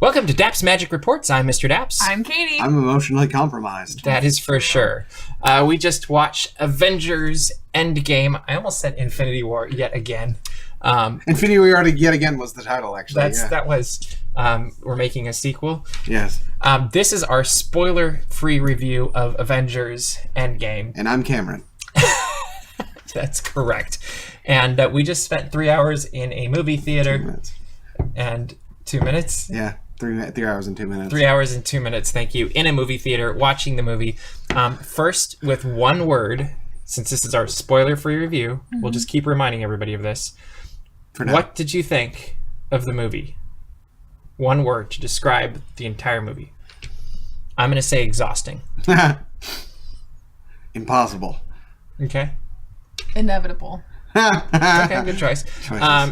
Welcome to DAPS Magic Reports. I'm Mr. DAPS. I'm Katie. I'm emotionally compromised. That is for sure. We just watched Avengers Endgame. I almost said Infinity War yet again. Infinity War yet again was the title, actually. That was. We're making a sequel. Yes. This is our spoiler-free review of Avengers Endgame. And I'm Cameron. That's correct. And we just spent 3 hours in a movie theater. 2 minutes. And 2 minutes? Yeah, 3 hours and 2 minutes. 3 hours and 2 minutes, thank you, in a movie theater, watching the movie. First, with one word, since this is our spoiler-free review, we'll just keep reminding everybody of this. For now. What did you think of the movie? One word to describe the entire movie. I'm going to say exhausting. Impossible. Okay? Inevitable. Okay, good choice.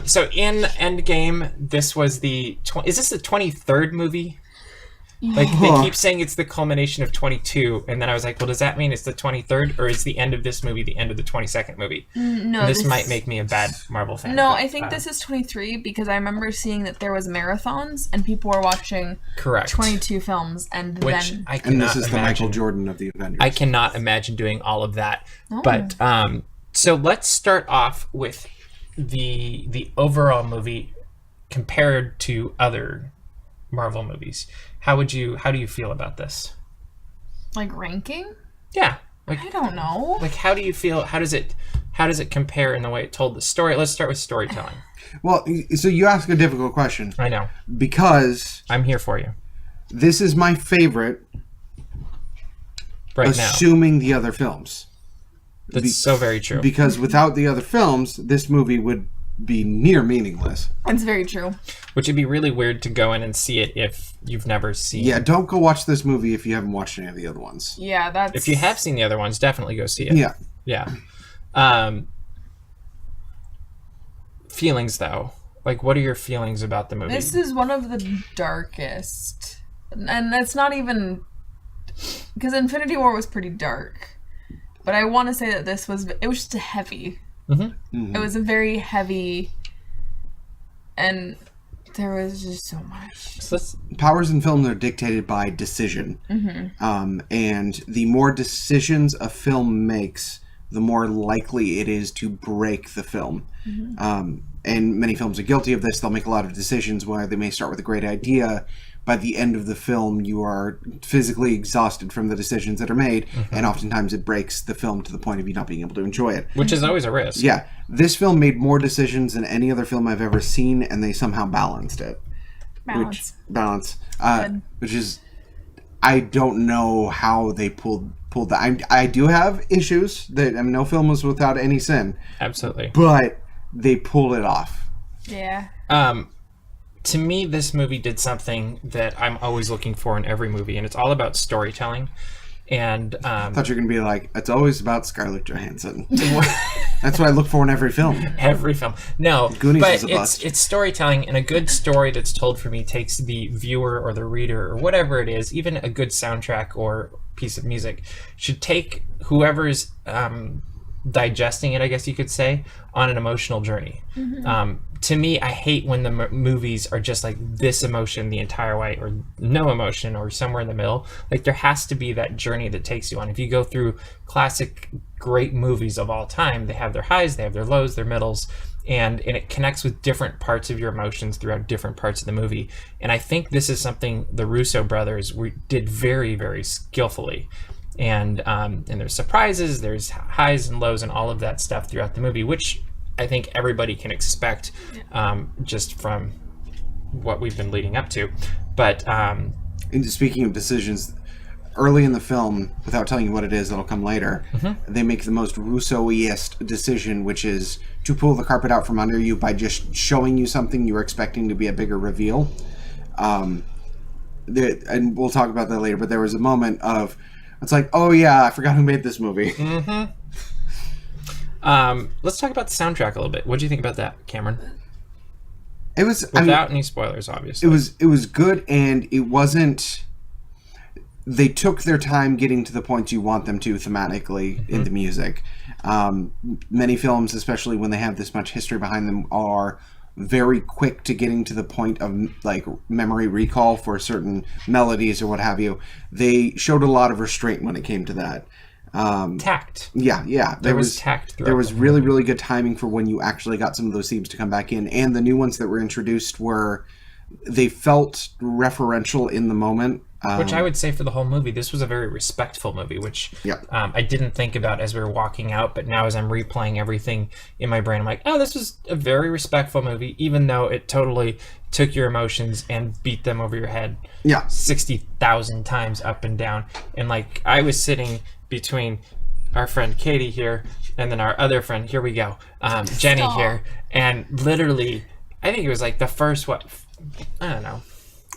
So in Endgame, this was is this the 23rd movie? Like, they keep saying it's the culmination of 22, and then I was like, well, does that mean it's the 23rd, or is the end of this movie the end of the 22nd movie? No, this might make me a bad Marvel fan. No, but, I think this is 23 because I remember seeing that there was marathons and people were watching correct 22 films, and which then I cannot And this is imagine. the Michael Jordan of the Avengers. I cannot imagine doing all of that. Oh. But so let's start off with the overall movie compared to other Marvel movies. How do you feel about this? like ranking. Yeah, like I don't know. like how do you feel? How does it compare in the way it told the story? Let's start with storytelling. Well, so you ask a difficult question. I know. Because I'm here for you this is my favorite, right now. assuming the other films. That's so very true. Because without the other films, this movie would be near meaningless. That's very true. Which would be really weird to go in and see it if you've never seen. Yeah, don't go watch this movie if you haven't watched any of the other ones. Yeah, that's. If you have seen the other ones, definitely go see it. Yeah. Yeah. Feelings, though. Like, what are your feelings about the movie? This is one of the darkest, and that's not even because Infinity War was pretty dark. But I want to say that it was just a heavy. Mm-hmm. It was a very heavy, and there was just so much. So let's, Powers in films are dictated by decision. And the more decisions a film makes, the more likely it is to break the film. And many films are guilty of this. They'll make a lot of decisions where they may start with a great idea. By the end of the film, you are physically exhausted from the decisions that are made, and oftentimes it breaks the film to the point of you not being able to enjoy it. which is always a risk. Yeah, this film made more decisions than any other film I've ever seen, and they somehow balanced it. Which is, I don't know how they pulled that. I do have issues that no film was without any sin, Absolutely. but they pulled it off. Yeah. To me, this movie did something that I'm always looking for in every movie, and it's all about storytelling. And I thought you were going to be like, it's always about Scarlett Johansson. That's what I look for in every film. every film. No, Goonies but is a bust. it's storytelling, and a good story that's told for me takes the viewer or the reader or whatever it is, even a good soundtrack or piece of music, should take whoever's digesting it, I guess you could say, on an emotional journey. To me, I hate when the movies are just like this emotion the entire way, or no emotion, or somewhere in the middle. Like, there has to be that journey that takes you on. If you go through classic great movies of all time, they have their highs, they have their lows, their middles, and it connects with different parts of your emotions throughout different parts of the movie. And I think this is something the Russo brothers did very, very skillfully. And there's surprises, there's highs and lows and all of that stuff throughout the movie, which I think everybody can expect just from what we've been leading up to. But And speaking of decisions, early in the film, without telling you what it is, that'll come later, they make the most Russo-iest decision, which is to pull the carpet out from under you by just showing you something you were expecting to be a bigger reveal. And we'll talk about that later, but there was a moment of, it's like, oh yeah, I forgot who made this movie. let's talk about the soundtrack a little bit. What do you think about that, Cameron? It was Without any spoilers, obviously. It was good, and it wasn't. They took their time getting to the points you want them to thematically in the music. Many films, especially when they have this much history behind them, are very quick to getting to the point of like memory recall for certain melodies or what have you. They showed a lot of restraint when it came to that. Tact. Yeah. There was tact throughout There was the really, movie. really good timing for when you actually got some of those themes to come back in. And the new ones that were introduced they felt referential in the moment. Which I would say for the whole movie, this was a very respectful movie, which Yeah. I didn't think about as we were walking out, but now as I'm replaying everything in my brain, I'm like, oh, this was a very respectful movie, even though it totally took your emotions and beat them over your head Yeah. 60,000 times up and down. And like, I was sitting between our friend Katie here and then our other friend, here we go, Jenny Stop. here, and literally, I think it was like the first, I don't know.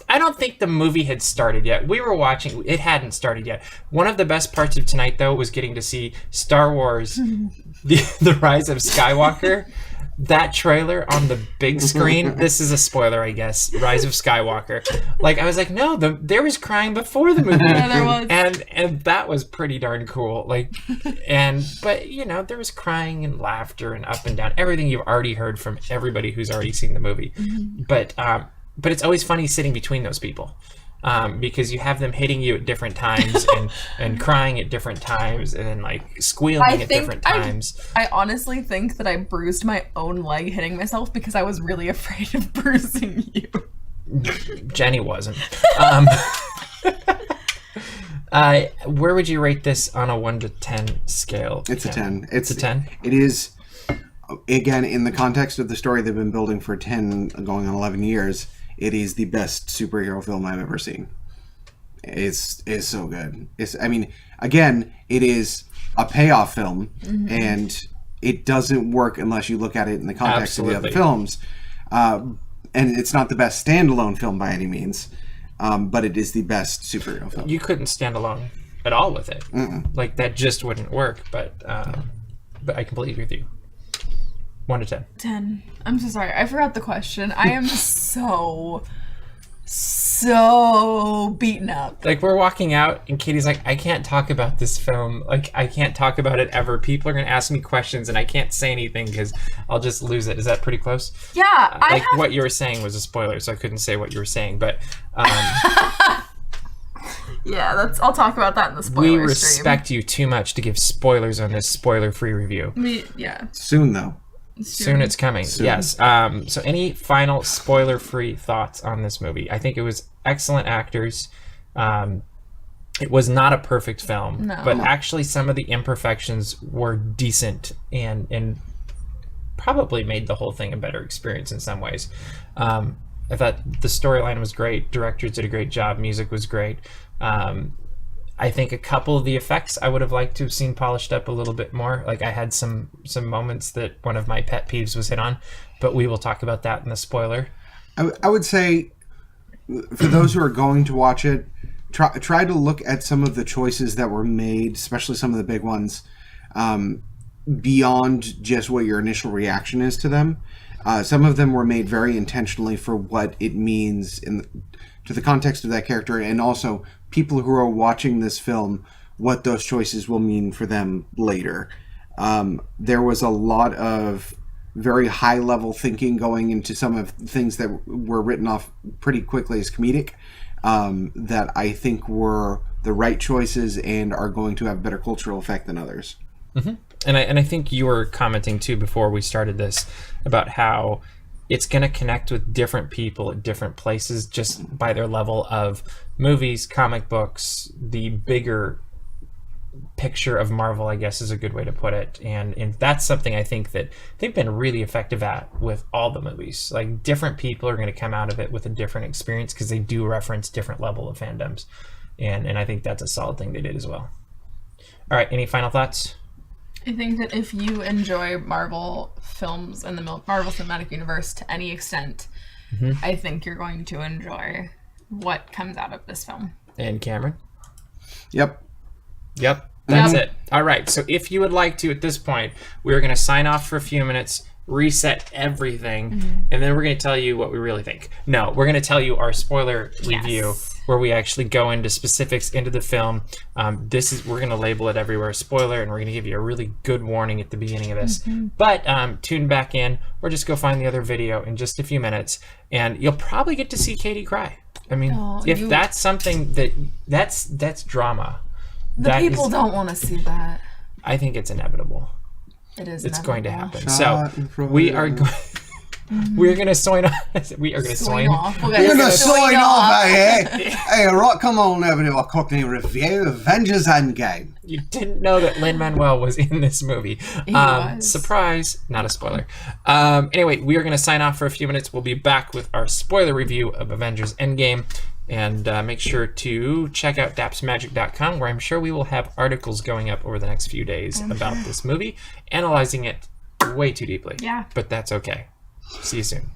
I don't think the movie had started yet. We were watching, it hadn't started yet. One of the best parts of tonight, though, was getting to see Star Wars, the Rise of Skywalker. That trailer on the big screen, this is a spoiler, I guess, Rise of Skywalker. Like, I was like, no, there was crying before the movie. Yeah, there was. And that was pretty darn cool. Like, but, you know, there was crying and laughter and up and down. Everything you've already heard from everybody who's already seen the movie. But it's always funny sitting between those people because you have them hitting you at different times and crying at different times and then like squealing at different times. I honestly think that I bruised my own leg hitting myself because I was really afraid of bruising you. Jenny wasn't. Where would you rate this on a 1 to 10 scale? It's a 10. It's a 10? It is, again, in the context of the story they've been building for 10, going on 11 years, it is the best superhero film I've ever seen. It's so good. Again, it is a payoff film, and it doesn't work unless you look at it in the context of the other films. And it's not the best standalone film by any means, but it is the best superhero film. You couldn't stand alone at all with it. Like, that just wouldn't work, but I completely agree with you. 1 to 10. 10. I'm so sorry. I forgot the question. I am so beaten up. Like, we're walking out and Katie's like, I can't talk about this film. Like, I can't talk about it ever. People are going to ask me questions and I can't say anything because I'll just lose it. Is that pretty close? Yeah. What you were saying was a spoiler, so I couldn't say what you were saying. But yeah, I'll talk about that in the spoiler we stream. respect you too much to give spoilers on this spoiler-free review. Yeah. Soon, though. Soon it's coming. Soon. Yes. So any final spoiler-free thoughts on this movie? I think it was excellent actors. It was not a perfect film, but actually some of the imperfections were decent and probably made the whole thing a better experience in some ways. I thought the storyline was great. Directors did a great job. Music was great. I think a couple of the effects I would have liked to have seen polished up a little bit more. Like, I had some moments that one of my pet peeves was hit on, but we will talk about that in the spoiler. I would say, for those who are going to watch it, try to look at some of the choices that were made, especially some of the big ones, beyond just what your initial reaction is to them. Some of them were made very intentionally for what it means to the context of that character, and also people who are watching this film, what those choices will mean for them later. There was a lot of very high-level thinking going into some of the things that were written off pretty quickly as comedic, that I think were the right choices and are going to have a better cultural effect than others. Mm-hmm. And I think you were commenting too before we started this about how it's going to connect with different people at different places just by their level of movies, comic books, the bigger picture of Marvel, I guess is a good way to put it. And that's something I think that they've been really effective at with all the movies. Like, different people are going to come out of it with a different experience because they do reference different level of fandoms. And I think that's a solid thing they did as well. All right, any final thoughts? I think that if you enjoy Marvel films and the Marvel Cinematic Universe to any extent, I think you're going to enjoy what comes out of this film. And Cameron? Yep. That's it. All right. So if you would like to, at this point, we're going to sign off for a few minutes, reset everything, and then we're going to tell you what we really think. No, we're going to tell you our spoiler review, where we actually go into specifics into the film. We're going to label it everywhere spoiler, and we're going to give you a really good warning at the beginning of this. But tune back in, or just go find the other video in just a few minutes, and you'll probably get to see Katie cry. I mean, if that's something that's drama. The people don't want to see that. I think it's inevitable. It is. It's going to happen. Shot So we are going. We're gonna sign off. We are gonna sign off. We're gonna sign off, Hey, right, come on over to our Cockney review, Avengers Endgame. You didn't know that Lin-Manuel was in this movie. He was. Surprise! Not a spoiler. Anyway, we are gonna sign off for a few minutes. We'll be back with our spoiler review of Avengers Endgame. And make sure to check out dapsmagic.com, where I'm sure we will have articles going up over the next few days about this movie, analyzing it way too deeply. Yeah. But that's okay. See you soon.